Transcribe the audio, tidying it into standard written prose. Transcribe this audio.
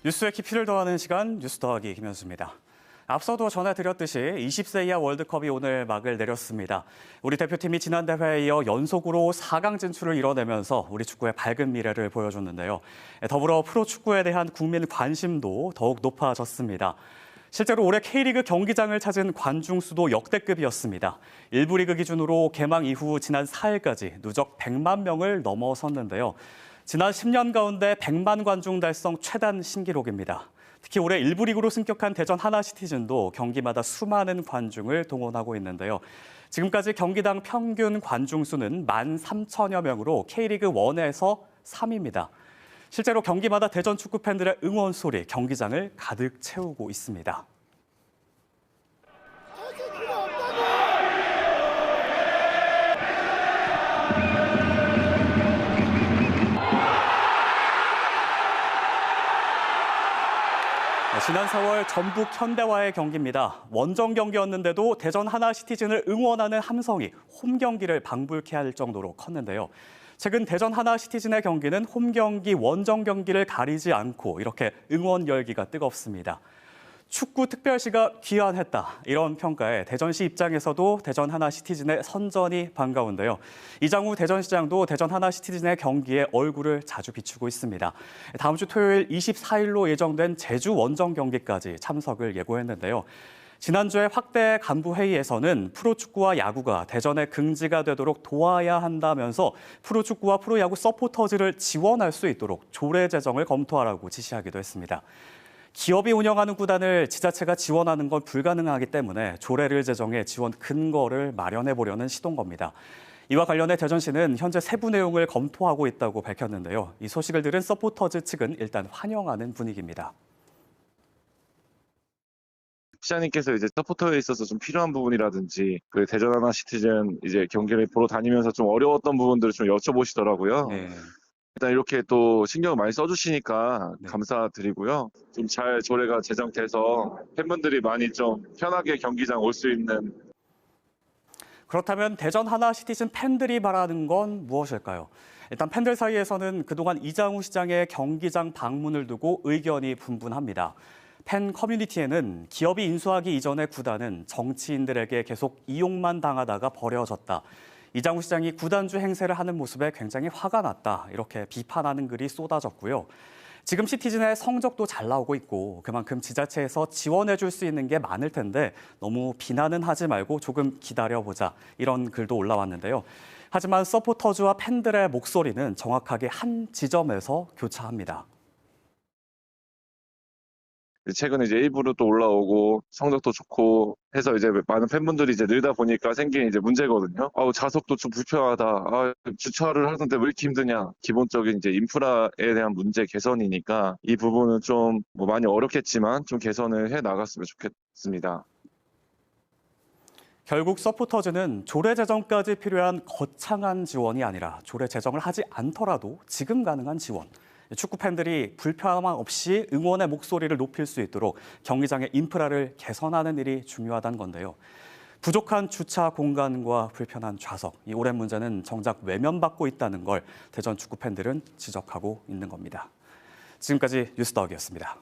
뉴스의 깊이를 더하는 시간 뉴스 더하기 김현수입니다. 앞서도 전해드렸듯이 20세 이하 월드컵이 오늘 막을 내렸습니다. 우리 대표팀이 지난 대회에 이어 연속으로 4강 진출을 이뤄내면서 우리 축구의 밝은 미래를 보여줬는데요. 더불어 프로축구에 대한 국민 관심도 더욱 높아졌습니다. 실제로 올해 K리그 경기장을 찾은 관중 수도 역대급이었습니다. 1부 리그 기준으로 개막 이후 지난 4일까지 누적 100만 명을 넘어섰는데요. 지난 10년 가운데 100만 관중 달성 최단 신기록입니다. 특히 올해 1부 리그로 승격한 대전 하나시티즌도 경기마다 수많은 관중을 동원하고 있는데요. 지금까지 경기당 평균 관중 수는 13,000여 명으로 K리그 1에서 3위입니다. 실제로 경기마다 대전 축구 팬들의 응원 소리 경기장을 가득 채우고 있습니다. 지난 4월 전북 현대와의 경기입니다. 원정 경기였는데도 대전 하나시티즌을 응원하는 함성이 홈 경기를 방불케 할 정도로 컸는데요. 최근 대전 하나시티즌의 경기는 홈 경기, 원정 경기를 가리지 않고 이렇게 응원 열기가 뜨겁습니다. 축구 특별시가 귀환했다. 이런 평가에 대전시 입장에서도 대전 하나시티즌의 선전이 반가운데요. 이장우 대전시장도 대전 하나시티즌의 경기에 얼굴을 자주 비추고 있습니다. 다음 주 토요일 24일로 예정된 제주 원정 경기까지 참석을 예고했는데요. 지난주에 확대 간부 회의에서는 프로축구와 야구가 대전의 긍지가 되도록 도와야 한다면서 프로축구와 프로야구 서포터즈를 지원할 수 있도록 조례 제정을 검토하라고 지시하기도 했습니다. 기업이 운영하는 구단을 지자체가 지원하는 건 불가능하기 때문에 조례를 제정해 지원 근거를 마련해 보려는 시도인 겁니다. 이와 관련해 대전시는 현재 세부 내용을 검토하고 있다고 밝혔는데요. 이 소식을 들은 서포터즈 측은 일단 환영하는 분위기입니다. 시장님께서 이제 서포터에 있어서 좀 필요한 부분이라든지 그 대전 하나시티즌 이제 경기를 보러 다니면서 좀 어려웠던 부분들을 좀 여쭤보시더라고요. 네. 일단 이렇게 또 신경을 많이 써주시니까 네. 감사드리고요. 좀 잘 조례가 제정돼서 팬분들이 많이 좀 편하게 경기장 올 수 있는. 그렇다면 대전 하나시티즌 팬들이 바라는 건 무엇일까요? 일단 팬들 사이에서는 그동안 이장우 시장의 경기장 방문을 두고 의견이 분분합니다. 팬 커뮤니티에는 기업이 인수하기 이전의 구단은 정치인들에게 계속 이용만 당하다가 버려졌다. 이장우 시장이 구단주 행세를 하는 모습에 굉장히 화가 났다. 이렇게 비판하는 글이 쏟아졌고요. 지금 시티즌의 성적도 잘 나오고 있고 그만큼 지자체에서 지원해 줄 수 있는 게 많을 텐데 너무 비난은 하지 말고 조금 기다려보자. 이런 글도 올라왔는데요. 하지만 서포터즈와 팬들의 목소리는 정확하게 한 지점에서 교차합니다. 최근에 이제 1부로 또 올라오고 성적도 좋고 해서 이제 많은 팬분들이 이제 늘다 보니까 생긴 이제 문제거든요. 좌석도 좀 불편하다. 주차를 하는데 왜 이렇게 힘드냐. 기본적인 이제 인프라에 대한 문제 개선이니까 이 부분은 좀 뭐 많이 어렵겠지만 좀 개선을 해 나갔으면 좋겠습니다. 결국 서포터즈는 조례 제정까지 필요한 거창한 지원이 아니라 조례 제정을 하지 않더라도 지금 가능한 지원. 축구 팬들이 불편함 없이 응원의 목소리를 높일 수 있도록 경기장의 인프라를 개선하는 일이 중요하다는 건데요. 부족한 주차 공간과 불편한 좌석, 이 오랜 문제는 정작 외면받고 있다는 걸 대전 축구 팬들은 지적하고 있는 겁니다. 지금까지 뉴스 더하기였습니다.